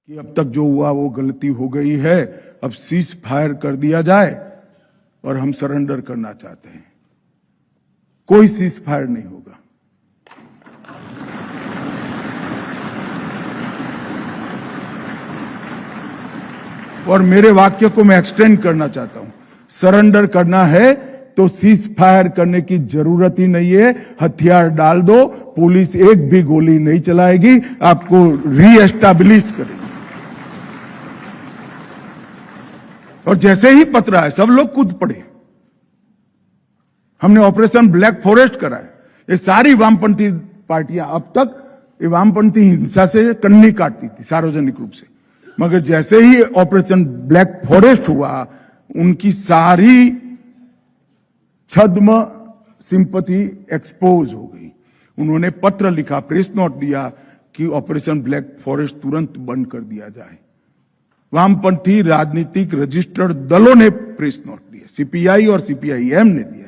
कि अब तक जो हुआ वो गलती हो गई है, अब सीज फायर कर दिया जाए और हम सरेंडर करना चाहते हैं। कोई सीज फायर नहीं होगा। और मेरे वाक्य को मैं एक्सटेंड करना चाहता हूं, सरेंडर करना है तो सीज फायर करने की जरूरत ही नहीं है। हथियार डाल दो, पुलिस एक भी गोली नहीं चलाएगी, आपको रीएस्टैब्लिश करेगी। और जैसे ही पत्र आए सब लोग कूद पड़े। हमने ऑपरेशन ब्लैक फॉरेस्ट कराया। ये सारी वामपंथी पार्टियां अब तक ये वामपंथी हिंसा से कन्नी काटती थी सार्वजनिक रूप से, मगर जैसे ही ऑपरेशन ब्लैक फॉरेस्ट हुआ उनकी सारी छद्म सिंपैथी एक्सपोज हो गई। उन्होंने पत्र लिखा, प्रेस नोट दिया कि ऑपरेशन ब्लैक फॉरेस्ट तुरंत बंद कर दिया जाए। वामपंथी राजनीतिक रजिस्टर्ड दलों ने प्रेस नोट दिए, सीपीआई और सीपीआईएम ने दिया।